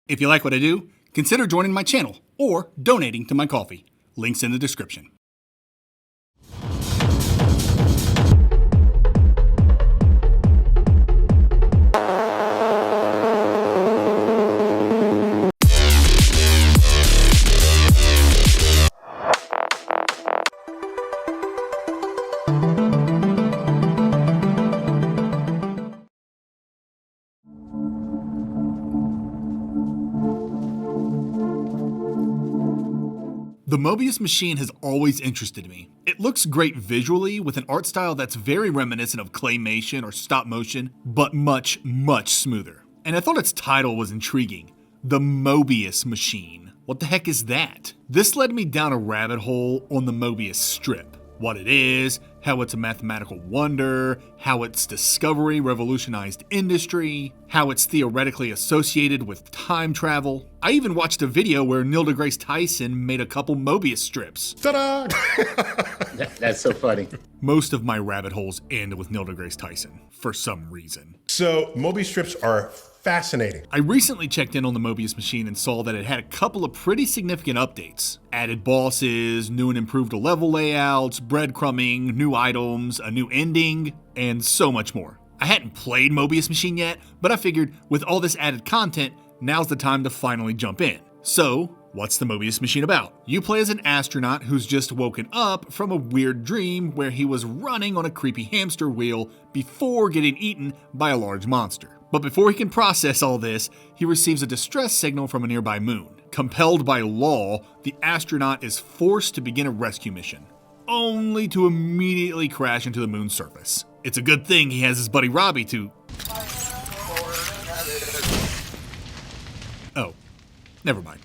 If you like what I do, consider joining my channel or donating to my coffee. Links in the description. The Möbius machine has always interested me. It looks great visually with an art style that's very reminiscent of claymation or stop motion, but much smoother. And I thought its title was intriguing. The Möbius machine. What the heck is that? This led me down a rabbit hole on the Möbius strip. What it is, how it's a mathematical wonder, how its discovery revolutionized industry, how it's theoretically associated with time travel. I even watched a video where Neil deGrasse Tyson made a couple Möbius strips. Ta-da! That's so funny. Most of my rabbit holes end with Neil deGrasse Tyson, for some reason. So, Möbius strips are fascinating. I recently checked in on the Möbius machine and saw that it had a couple of pretty significant updates. Added bosses, new and improved level layouts, breadcrumbing, new items, a new ending, and so much more. I hadn't played Möbius machine yet, but I figured with all this added content, now's the time to finally jump in. So, what's the Möbius machine about? You play as an astronaut who's just woken up from a weird dream where he was running on a creepy hamster wheel before getting eaten by a large monster. But before he can process all this, he receives a distress signal from a nearby moon. Compelled by law, the astronaut is forced to begin a rescue mission, only to immediately crash into the moon's surface. It's a good thing he has his buddy Robbie to... Oh, never mind.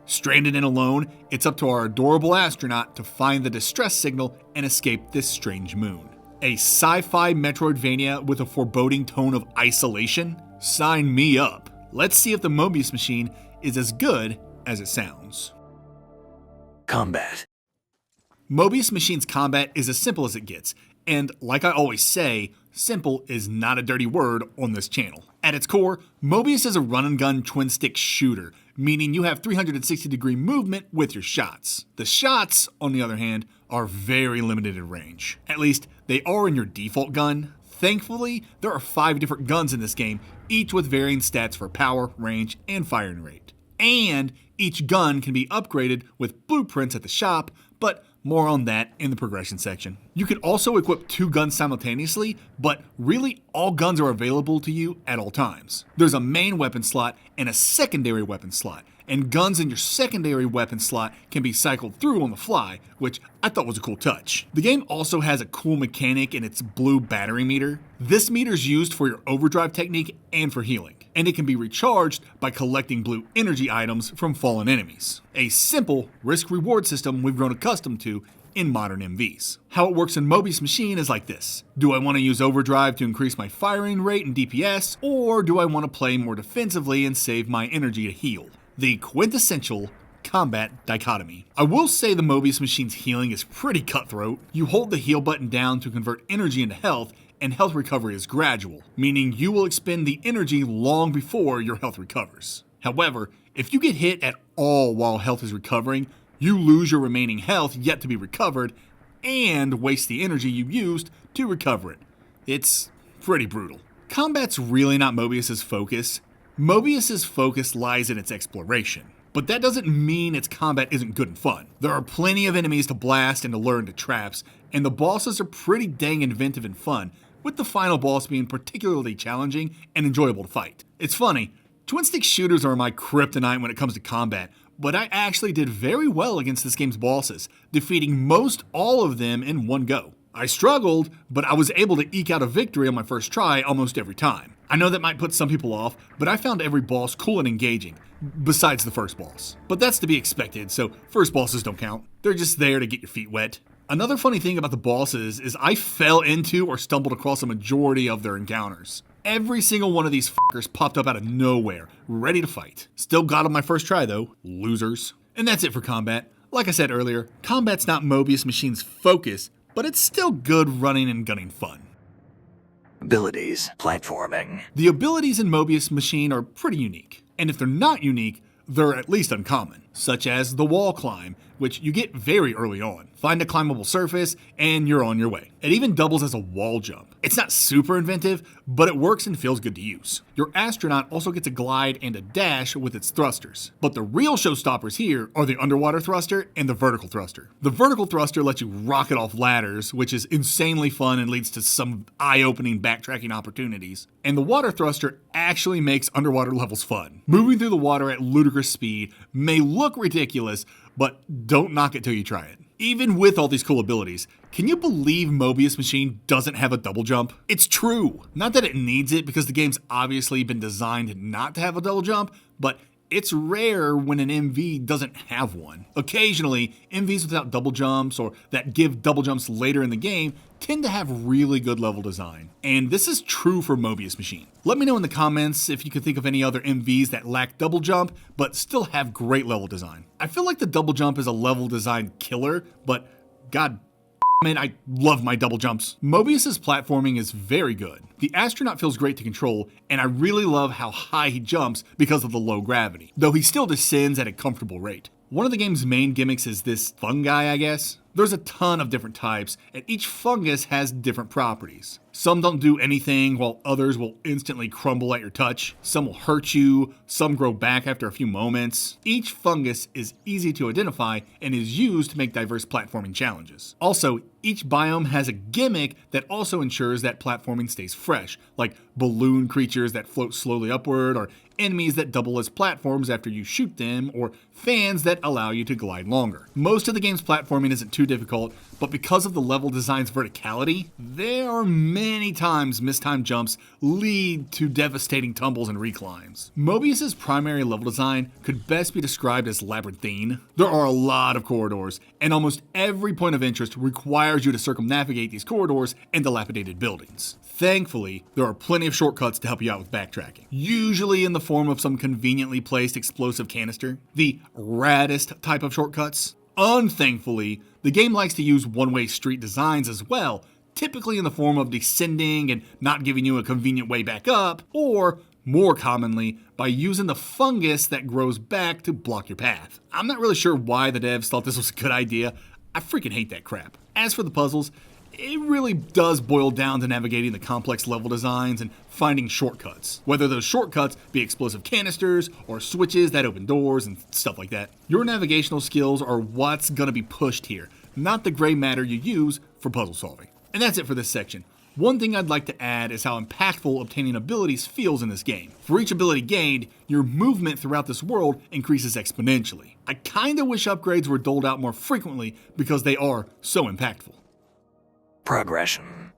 Stranded and alone, it's up to our adorable astronaut to find the distress signal and escape this strange moon. A sci-fi Metroidvania with a foreboding tone of isolation? Sign me up. Let's see if the Möbius machine is as good as it sounds. Combat. Möbius machine's combat is as simple as it gets, and like I always say, simple is not a dirty word on this channel. At its core, Möbius is a run-and-gun twin-stick shooter, meaning you have 360-degree movement with your shots. The shots, on the other hand, are very limited in range. At least, they are in your default gun. Thankfully, there are 5 different guns in this game, each with varying stats for power, range, and firing rate. And each gun can be upgraded with blueprints at the shop, but more on that in the progression section. You can also equip 2 guns simultaneously, but really all guns are available to you at all times. There's a main weapon slot and a secondary weapon slot, and guns in your secondary weapon slot can be cycled through on the fly, which I thought was a cool touch. The game also has a cool mechanic in its blue battery meter. This meter is used for your overdrive technique and for healing, and it can be recharged by collecting blue energy items from fallen enemies. A simple risk-reward system we've grown accustomed to in modern MVs. How it works in Möbius machine is like this. Do I want to use overdrive to increase my firing rate and DPS, or do I want to play more defensively and save my energy to heal? The quintessential combat dichotomy. I will say the Möbius machine's healing is pretty cutthroat. You hold the heal button down to convert energy into health, and health recovery is gradual, meaning you will expend the energy long before your health recovers. However, if you get hit at all while health is recovering, you lose your remaining health yet to be recovered, and waste the energy you used to recover it. It's pretty brutal. Combat's really not Möbius's focus. Möbius's focus lies in its exploration. But that doesn't mean its combat isn't good and fun. There are plenty of enemies to blast and to lure into traps, and the bosses are pretty dang inventive and fun, with the final boss being particularly challenging and enjoyable to fight. It's funny, twin-stick shooters are my kryptonite when it comes to combat, but I actually did very well against this game's bosses, defeating most all of them in one go. I struggled, but I was able to eke out a victory on my first try almost every time. I know that might put some people off, but I found every boss cool and engaging, besides the first boss. But that's to be expected, so first bosses don't count. They're just there to get your feet wet. Another funny thing about the bosses is I fell into or stumbled across a majority of their encounters. Every single one of these fuckers popped up out of nowhere, ready to fight. Still got on my first try though, losers. And that's it for combat. Like I said earlier, combat's not Möbius machine's focus, but it's still good running and gunning fun. Abilities. Platforming. The abilities in Möbius machine are pretty unique. And if they're not unique, they're at least uncommon, such as the wall climb, which you get very early on. Find a climbable surface, and you're on your way. It even doubles as a wall jump. It's not super inventive, but it works and feels good to use. Your astronaut also gets a glide and a dash with its thrusters. But the real showstoppers here are the underwater thruster and the vertical thruster. The vertical thruster lets you rocket off ladders, which is insanely fun and leads to some eye-opening backtracking opportunities. And the water thruster actually makes underwater levels fun. Moving through the water at ludicrous speed may look ridiculous, but don't knock it till you try it. Even with all these cool abilities, can you believe Möbius Machine doesn't have a double jump? It's true. Not that it needs it, because the game's obviously been designed not to have a double jump, but it's rare when an MV doesn't have one. Occasionally, MVs without double jumps or that give double jumps later in the game tend to have really good level design. And this is true for Möbius Machine. Let me know in the comments if you can think of any other MVs that lack double jump but still have great level design. I feel like the double jump is a level design killer, but god man, I love my double jumps. Möbius's platforming is very good. The astronaut feels great to control, and I really love how high he jumps because of the low gravity, though he still descends at a comfortable rate. One of the game's main gimmicks is this fungi, I guess. There's a ton of different types, and each fungus has different properties. Some don't do anything, while others will instantly crumble at your touch. Some will hurt you, some grow back after a few moments. Each fungus is easy to identify and is used to make diverse platforming challenges. Also, each biome has a gimmick that also ensures that platforming stays fresh, like balloon creatures that float slowly upward, or enemies that double as platforms after you shoot them, or fans that allow you to glide longer. Most of the game's platforming isn't too difficult, but because of the level design's verticality, there are many times mistimed jumps lead to devastating tumbles and reclines. Möbius's primary level design could best be described as labyrinthine. There are a lot of corridors, and almost every point of interest requires you to circumnavigate these corridors and dilapidated buildings. Thankfully, there are plenty of shortcuts to help you out with backtracking, usually in the form of some conveniently placed explosive canister, the raddest type of shortcuts. Unthankfully, the game likes to use one-way street designs as well, typically in the form of descending and not giving you a convenient way back up, or more commonly, by using the fungus that grows back to block your path. I'm not really sure why the devs thought this was a good idea. I freaking hate that crap. As for the puzzles, it really does boil down to navigating the complex level designs and finding shortcuts, whether those shortcuts be explosive canisters or switches that open doors and stuff like that. Your navigational skills are what's going to be pushed here, not the gray matter you use for puzzle solving. And that's it for this section. One thing I'd like to add is how impactful obtaining abilities feels in this game. For each ability gained, your movement throughout this world increases exponentially. I kinda wish upgrades were doled out more frequently because they are so impactful. Progression.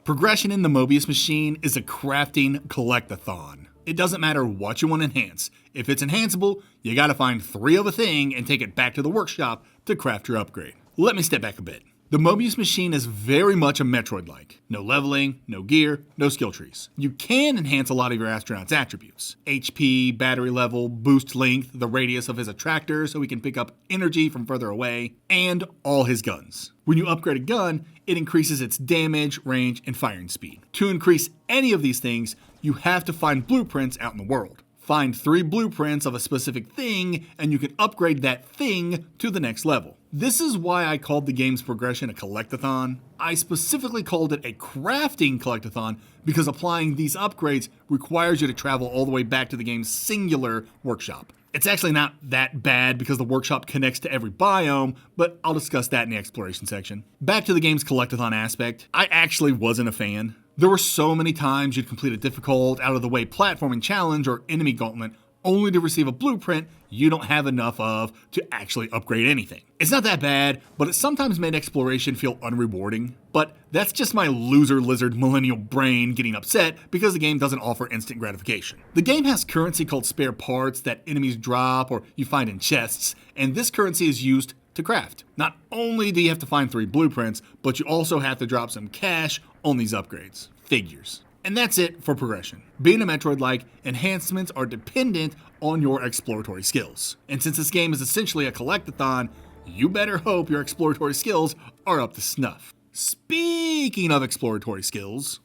Progression in the Möbius Machine is a crafting collectathon. It doesn't matter what you want to enhance. If it's enhanceable, you gotta find 3 of a thing and take it back to the workshop to craft your upgrade. Let me step back a bit. The Möbius Machine is very much a Metroid-like. No leveling, no gear, no skill trees. You can enhance a lot of your astronaut's attributes. HP, battery level, boost length, the radius of his attractor so he can pick up energy from further away, and all his guns. When you upgrade a gun, it increases its damage, range, and firing speed. To increase any of these things, you have to find blueprints out in the world. Find 3 blueprints of a specific thing, and you can upgrade that thing to the next level. This is why I called the game's progression a collectathon. I specifically called it a crafting collectathon because applying these upgrades requires you to travel all the way back to the game's singular workshop. It's actually not that bad because the workshop connects to every biome, but I'll discuss that in the exploration section. Back to the game's collectathon aspect, I actually wasn't a fan. There were so many times you'd complete a difficult, out-of-the-way platforming challenge or enemy gauntlet only to receive a blueprint you don't have enough of to actually upgrade anything. It's not that bad, but it sometimes made exploration feel unrewarding. But that's just my loser lizard millennial brain getting upset because the game doesn't offer instant gratification. The game has currency called spare parts that enemies drop or you find in chests, and this currency is used to craft. Not only do you have to find 3 blueprints, but you also have to drop some cash on these upgrades. Figures. And that's it for progression. Being a Metroid-like, enhancements are dependent on your exploratory skills. And since this game is essentially a collectathon, you better hope your exploratory skills are up to snuff. Speaking of exploratory skills...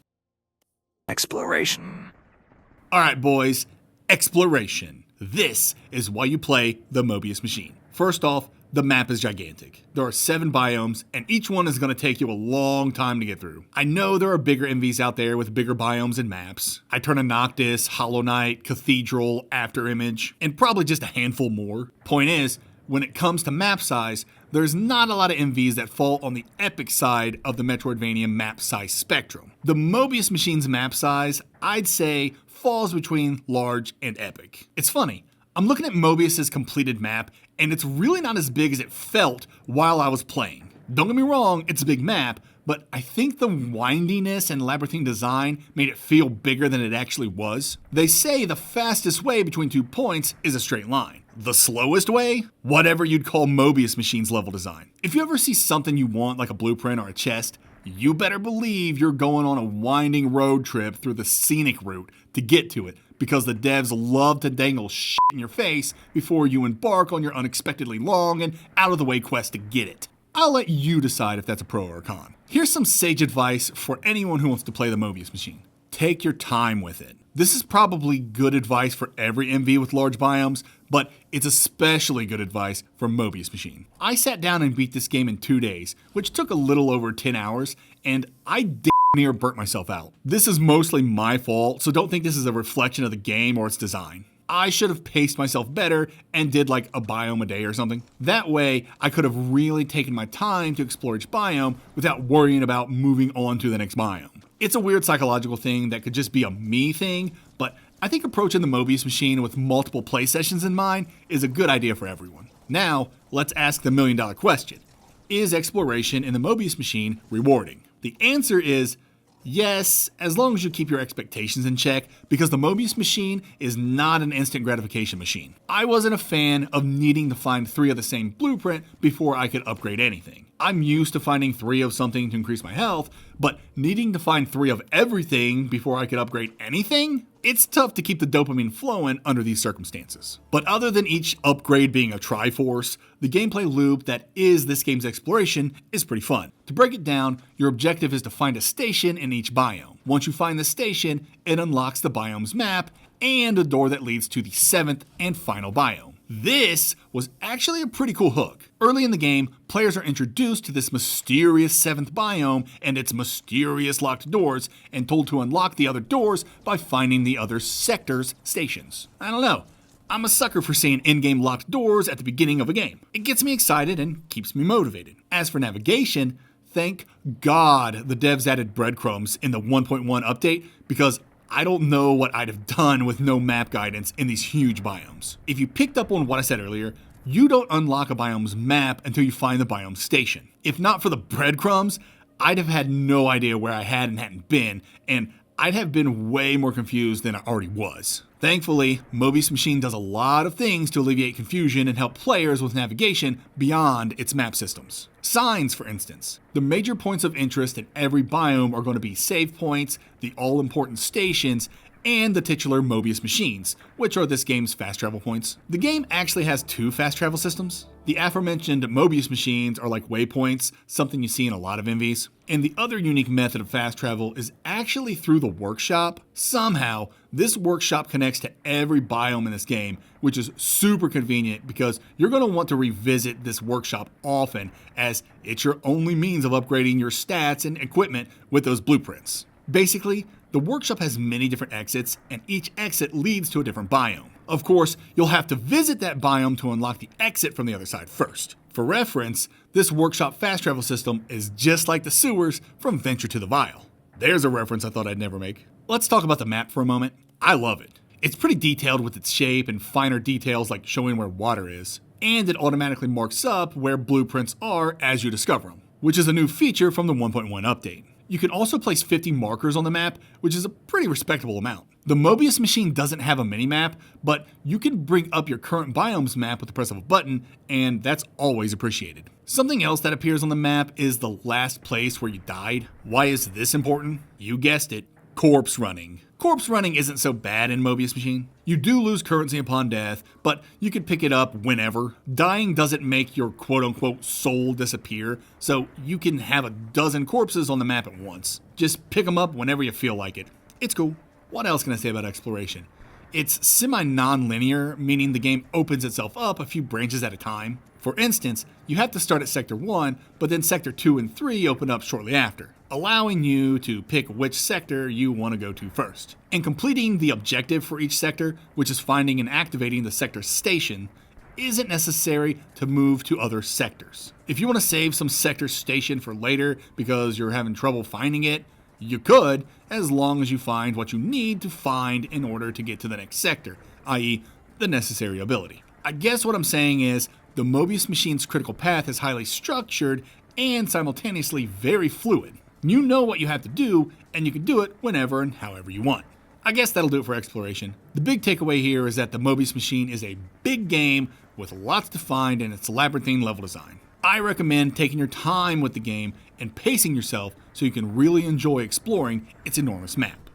Exploration. Alright boys, Exploration. This is why you play the Möbius machine. First off, the map is gigantic. There are 7 biomes, and each one is going to take you a long time to get through. I know there are bigger MVs out there with bigger biomes and maps. Eterna Noctis, Hollow Knight, Cathedral, Afterimage, and probably just a handful more. Point is, when it comes to map size, there's not a lot of MVs that fall on the epic side of the Metroidvania map size spectrum. The Möbius machine's map size, I'd say, falls between large and epic. It's funny. I'm looking at Möbius's completed map, and it's really not as big as it felt while I was playing. Don't get me wrong, it's a big map, but I think the windiness and labyrinthine design made it feel bigger than it actually was. They say the fastest way between 2 points is a straight line. The slowest way? Whatever you'd call Möbius machine's level design. If you ever see something you want, like a blueprint or a chest, you better believe you're going on a winding road trip through the scenic route to get to it, because the devs love to dangle shit in your face before you embark on your unexpectedly long and out-of-the-way quest to get it. I'll let you decide if that's a pro or a con. Here's some sage advice for anyone who wants to play the Möbius machine. Take your time with it. This is probably good advice for every MV with large biomes, but it's especially good advice for Möbius machine. I sat down and beat this game in 2 days, which took a little over 10 hours, and I damn near burnt myself out. This is mostly my fault, so don't think this is a reflection of the game or its design. I should have paced myself better and did like a biome a day or something. That way, I could have really taken my time to explore each biome without worrying about moving on to the next biome. It's a weird psychological thing that could just be a me thing, but I think approaching the Möbius machine with multiple play sessions in mind is a good idea for everyone. Now, let's ask the $1 million question. Is exploration in the Möbius machine rewarding? The answer is yes, as long as you keep your expectations in check, because the Möbius machine is not an instant gratification machine. I wasn't a fan of needing to find 3 of the same blueprint before I could upgrade anything. I'm used to finding 3 of something to increase my health, but needing to find 3 of everything before I could upgrade anything? It's tough to keep the dopamine flowing under these circumstances. But other than each upgrade being a Triforce, the gameplay loop that is this game's exploration is pretty fun. To break it down, your objective is to find a station in each biome. Once you find the station, it unlocks the biome's map and a door that leads to the 7th and final biome. This was actually a pretty cool hook. Early in the game, players are introduced to this mysterious 7th biome and its mysterious locked doors, and told to unlock the other doors by finding the other sector's stations. I don't know. I'm a sucker for seeing in-game locked doors at the beginning of a game. It gets me excited and keeps me motivated. As for navigation, thank God the devs added breadcrumbs in the 1.1 update, because I don't know what I'd have done with no map guidance in these huge biomes. If you picked up on what I said earlier, you don't unlock a biome's map until you find the biome station. If not for the breadcrumbs, I'd have had no idea where I had and hadn't been, and I'd have been way more confused than I already was. Thankfully, Möbius machine does a lot of things to alleviate confusion and help players with navigation beyond its map systems. Signs, for instance. The major points of interest in every biome are going to be save points, the all-important stations, and the titular Möbius machines, which are this game's fast travel points. The game actually has 2 fast travel systems. The aforementioned Möbius machines are like waypoints, something you see in a lot of MVs. And the other unique method of fast travel is actually through the workshop. Somehow, this workshop connects to every biome in this game, which is super convenient because you're going to want to revisit this workshop often, as it's your only means of upgrading your stats and equipment with those blueprints. Basically, the workshop has many different exits, and each exit leads to a different biome. Of course, you'll have to visit that biome to unlock the exit from the other side first. For reference, this workshop fast travel system is just like the sewers from Venture to the Vial. There's a reference I thought I'd never make. Let's talk about the map for a moment. I love it. It's pretty detailed with its shape and finer details like showing where water is. And it automatically marks up where blueprints are as you discover them, which is a new feature from the 1.1 update. You can also place 50 markers on the map, which is a pretty respectable amount. The Möbius machine doesn't have a mini-map, but you can bring up your current biome's map with the press of a button, and that's always appreciated. Something else that appears on the map is the last place where you died. Why is this important? You guessed it, corpse running. Corpse running isn't so bad in Möbius machine. You do lose currency upon death, but you can pick it up whenever. Dying doesn't make your quote-unquote soul disappear, so you can have a dozen corpses on the map at once. Just pick them up whenever you feel like it. It's cool. What else can I say about exploration? It's semi-non-linear, meaning the game opens itself up a few branches at a time. For instance, you have to start at Sector 1, but then Sector 2 and 3 open up shortly after, allowing you to pick which sector you want to go to first. And completing the objective for each sector, which is finding and activating the sector station, isn't necessary to move to other sectors. If you want to save some sector station for later because you're having trouble finding it, you could, as long as you find what you need to find in order to get to the next sector, i.e. the necessary ability. I guess what I'm saying is, the Möbius machine's critical path is highly structured and simultaneously very fluid. You know what you have to do, and you can do it whenever and however you want. I guess that'll do it for exploration. The big takeaway here is that the Möbius machine is a big game with lots to find in its labyrinthine level design. I recommend taking your time with the game and pacing yourself so you can really enjoy exploring its enormous map.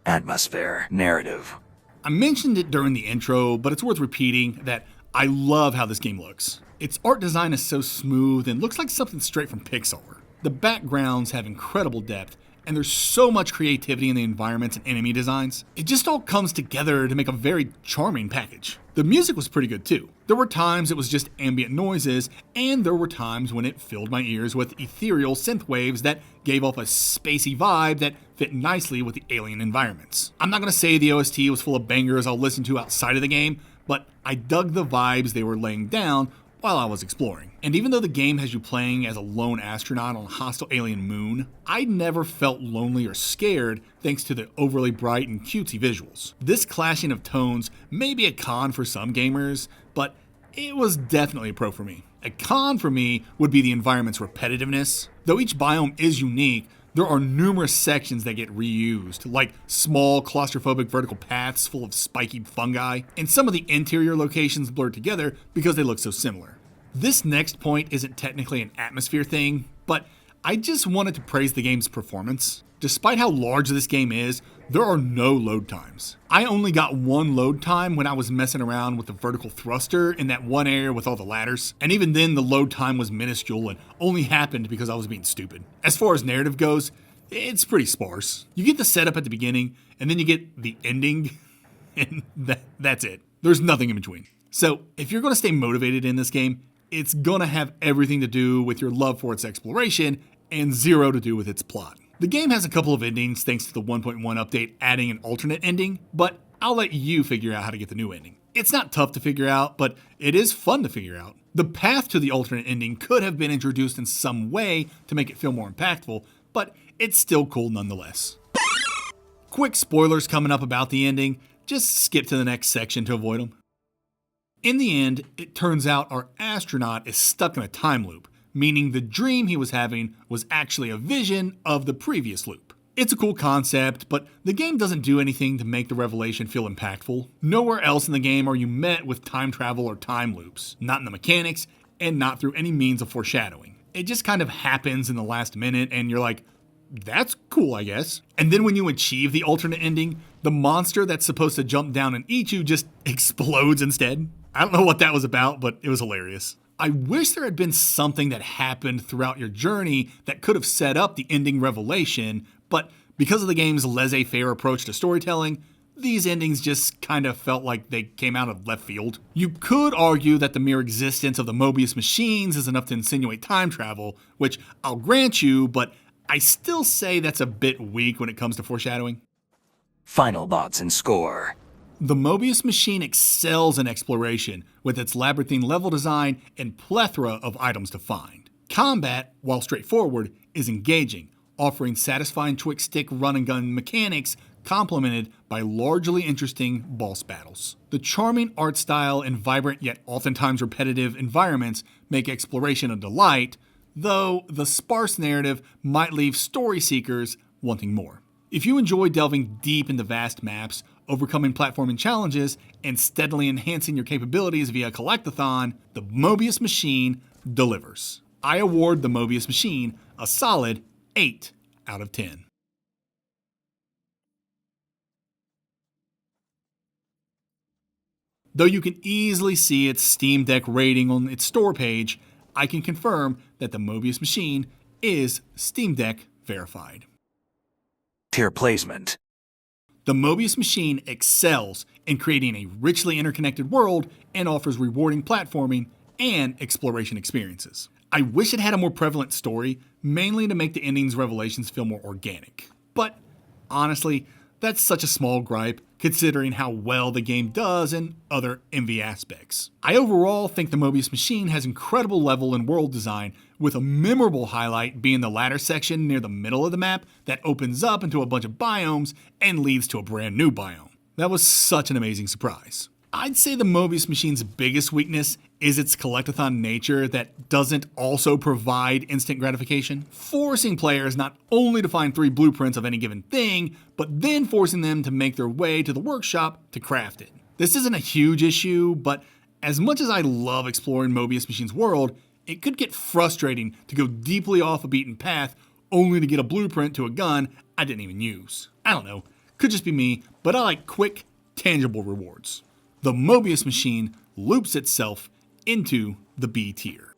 Atmosphere. Narrative. I mentioned it during the intro, but it's worth repeating that I love how this game looks. Its art design is so smooth and looks like something straight from Pixar. The backgrounds have incredible depth, and there's so much creativity in the environments and enemy designs. It just all comes together to make a very charming package. The music was pretty good too. There were times it was just ambient noises, and there were times when it filled my ears with ethereal synth waves that gave off a spacey vibe that fit nicely with the alien environments. I'm not gonna say the OST was full of bangers I'll listen to outside of the game, but I dug the vibes they were laying down while I was exploring. And even though the game has you playing as a lone astronaut on a hostile alien moon, I never felt lonely or scared thanks to the overly bright and cutesy visuals. This clashing of tones may be a con for some gamers, but it was definitely a pro for me. A con for me would be the environment's repetitiveness. Though each biome is unique, there are numerous sections that get reused, like small claustrophobic vertical paths full of spiky fungi, and some of the interior locations blurred together because they look so similar. This next point isn't technically an atmosphere thing, but I just wanted to praise the game's performance. Despite how large this game is, there are no load times. I only got one load time when I was messing around with the vertical thruster in that one area with all the ladders, and even then the load time was minuscule and only happened because I was being stupid. As far as narrative goes, it's pretty sparse. You get the setup at the beginning, and then you get the ending, and that's it. There's nothing in between. So if you're going to stay motivated in this game, it's going to have everything to do with your love for its exploration and zero to do with its plot. The game has a couple of endings thanks to the 1.1 update adding an alternate ending, but I'll let you figure out how to get the new ending. It's not tough to figure out, but it is fun to figure out. The path to the alternate ending could have been introduced in some way to make it feel more impactful, but it's still cool nonetheless. Quick spoilers coming up about the ending, just skip to the next section to avoid them. In the end, it turns out our astronaut is stuck in a time loop, meaning the dream he was having was actually a vision of the previous loop. It's a cool concept, but the game doesn't do anything to make the revelation feel impactful. Nowhere else in the game are you met with time travel or time loops, not in the mechanics, and not through any means of foreshadowing. It just kind of happens in the last minute, and you're like, that's cool, I guess. And then when you achieve the alternate ending, the monster that's supposed to jump down and eat you just explodes instead. I don't know what that was about, but it was hilarious. I wish there had been something that happened throughout your journey that could have set up the ending revelation, but because of the game's laissez-faire approach to storytelling, these endings just kind of felt like they came out of left field. You could argue that the mere existence of the Möbius machines is enough to insinuate time travel, which I'll grant you, but I still say that's a bit weak when it comes to foreshadowing. Final thoughts and score. The Möbius machine excels in exploration with its labyrinthine level design and plethora of items to find. Combat, while straightforward, is engaging, offering satisfying twix-stick run-and-gun mechanics complemented by largely interesting boss battles. The charming art style and vibrant yet oftentimes repetitive environments make exploration a delight, though the sparse narrative might leave story seekers wanting more. If you enjoy delving deep into vast maps, overcoming platforming challenges, and steadily enhancing your capabilities via collectathon, the Möbius machine delivers. I award the Möbius machine a solid 8 out of 10. Though you can easily see its Steam Deck rating on its store page, I can confirm that the Möbius machine is Steam Deck verified. Tier placement. The Möbius machine excels in creating a richly interconnected world and offers rewarding platforming and exploration experiences. I wish it had a more prevalent story, mainly to make the ending's revelations feel more organic. But honestly, that's such a small gripe considering how well the game does in other MV aspects. I overall think the Möbius machine has incredible level and world design, with a memorable highlight being the ladder section near the middle of the map that opens up into a bunch of biomes and leads to a brand new biome. That was such an amazing surprise. I'd say the Möbius machine's biggest weakness is its collectathon nature that doesn't also provide instant gratification, forcing players not only to find 3 blueprints of any given thing, but then forcing them to make their way to the workshop to craft it. This isn't a huge issue, but as much as I love exploring Möbius machine's world, it could get frustrating to go deeply off a beaten path only to get a blueprint to a gun I didn't even use. I don't know, could just be me, but I like quick, tangible rewards. The Möbius machine loops itself into the B tier.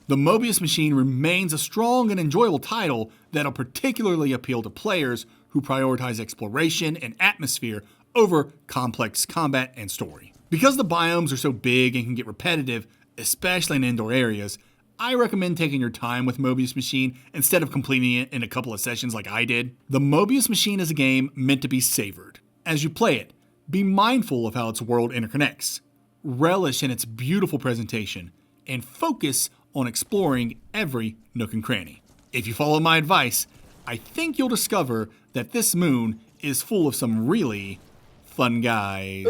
The Möbius machine remains a strong and enjoyable title that'll particularly appeal to players who prioritize exploration and atmosphere over complex combat and story. Because the biomes are so big and can get repetitive, especially in indoor areas, I recommend taking your time with Möbius Machine instead of completing it in a couple of sessions like I did. The Möbius Machine is a game meant to be savored. As you play it, be mindful of how its world interconnects, relish in its beautiful presentation, and focus on exploring every nook and cranny. If you follow my advice, I think you'll discover that this moon is full of some really fun guys.